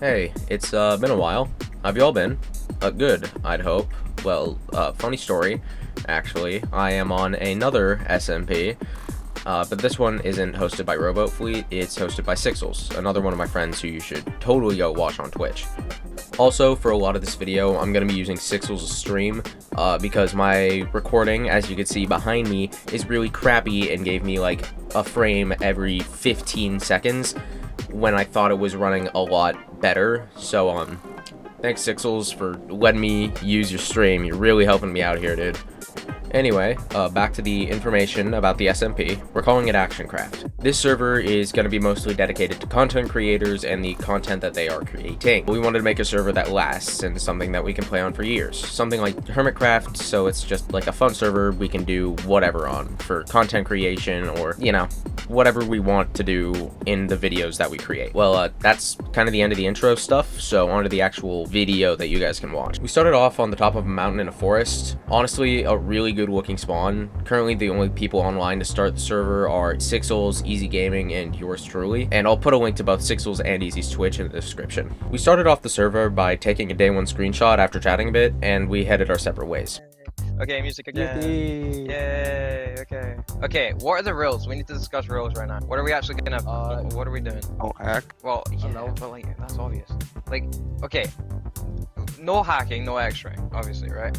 Hey, it's been a while. How've y'all been? Good, I'd hope. Well, funny story, actually. I am on another SMP, but this one isn't hosted by Rowboat Fleet, it's hosted by Sixels, another one of my friends who you should totally go watch on Twitch. Also, for a lot of this video, I'm going to be using Sixels' stream, because my recording, as you can see behind me, is really crappy and gave me like a frame every 15 seconds when I thought it was running a lot better. So, thanks Sixels for letting me use your stream. You're really helping me out here, dude. Anyway, back to the information about the SMP. We're calling it ActionCraft. This server is going to be mostly dedicated to content creators and the content that they are creating. We wanted to make a server that lasts and something that we can play on for years. Something like Hermitcraft, so it's just like a fun server we can do whatever on for content creation or, you know, whatever we want to do in the videos that we create. Well, that's kind of the end of the intro stuff, so on to the actual video that you guys can watch. We started off on the top of a mountain in a forest. Honestly, a really good looking spawn. Currently, the only people online to start the server are Sixels, Easy Gaming, and yours truly, and I'll put a link to both Sixels and Easy's Twitch in the description. We started off the server by taking a day one screenshot after chatting a bit, and we headed our separate ways. Okay, music again. Yippee. Yay, okay. Okay, what are the rules? We need to discuss rules right now. What are we actually gonna, what are we doing? Oh, hack. Well, yeah, no. but like, that's obvious. Like, okay, no hacking, no X-ray, obviously, right?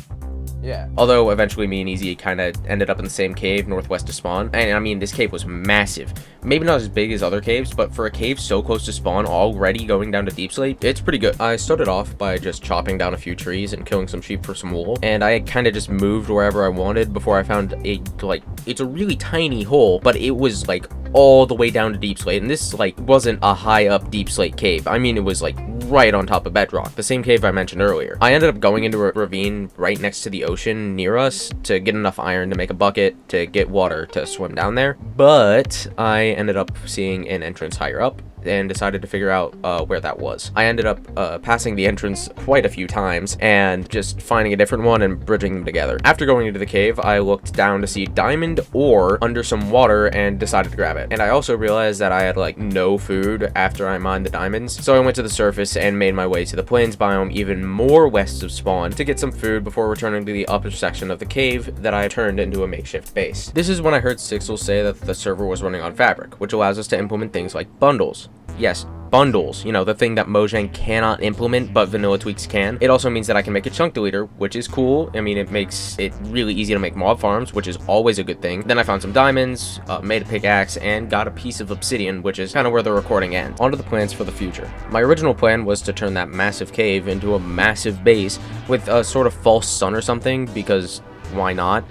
Yeah. Although eventually me and Easy kind of ended up in the same cave northwest of spawn, and I mean this cave was massive. Maybe not as big as other caves, but for a cave so close to spawn already going down to deep slate, it's pretty good. I started off by just chopping down a few trees and killing some sheep for some wool, and I kind of just moved wherever I wanted before I found a, like, it's a really tiny hole, but it was like all the way down to deep slate, and this like wasn't a high up deep slate cave. I mean, it was like right on top of bedrock, the same cave I mentioned earlier. I ended up going into a ravine right next to the ocean near us to get enough iron to make a bucket to get water to swim down there, but I ended up seeing an entrance higher up and decided to figure out where that was. I ended up passing the entrance quite a few times and just finding a different one and bridging them together. After going into the cave, I looked down to see diamond ore under some water and decided to grab it. And I also realized that I had like no food after I mined the diamonds, so I went to the surface and made my way to the plains biome even more west of spawn to get some food before returning to the upper section of the cave that I had turned into a makeshift base. This is when I heard Sixel say that the server was running on Fabric, which allows us to implement things like bundles. Yes, bundles, you know, the thing that Mojang cannot implement, but Vanilla Tweaks can. It also means that I can make a chunk deleter, which is cool. I mean, it makes it really easy to make mob farms, which is always a good thing. Then I found some diamonds, made a pickaxe, and got a piece of obsidian, which is kind of where the recording ends. On to the plans for the future. My original plan was to turn that massive cave into a massive base with a sort of false sun or something, because why not?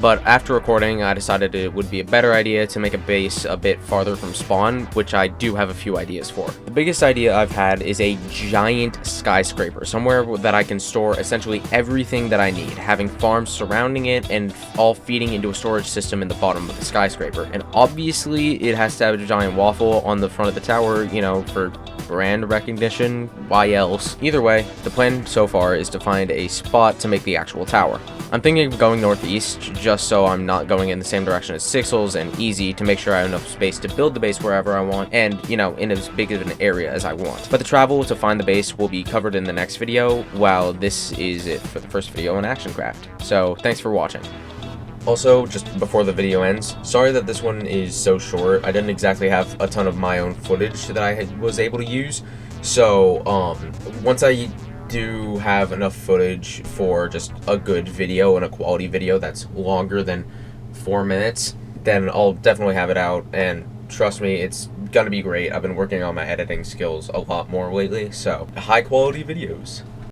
But after recording, I decided it would be a better idea to make a base a bit farther from spawn, which I do have a few ideas for. The biggest idea I've had is a giant skyscraper, somewhere that I can store essentially everything that I need, having farms surrounding it and all feeding into a storage system in the bottom of the skyscraper. And obviously, it has to have a giant waffle on the front of the tower, you know, for brand recognition. Why else? Either way, the plan so far is to find a spot to make the actual tower. I'm thinking of going northeast, just so I'm not going in the same direction as Sixels and Easy, to make sure I have enough space to build the base wherever I want and, you know, in as big of an area as I want. But the travel to find the base will be covered in the next video, while this is it for the first video on ActionCraft. So thanks for watching. Also, just before the video ends, sorry that this one is so short. I didn't exactly have a ton of my own footage that I was able to use. So, once I do have enough footage for just a good video and a quality video that's longer than 4 minutes, then I'll definitely have it out, and trust me, it's gonna be great. I've been working on my editing skills a lot more lately, so high quality videos.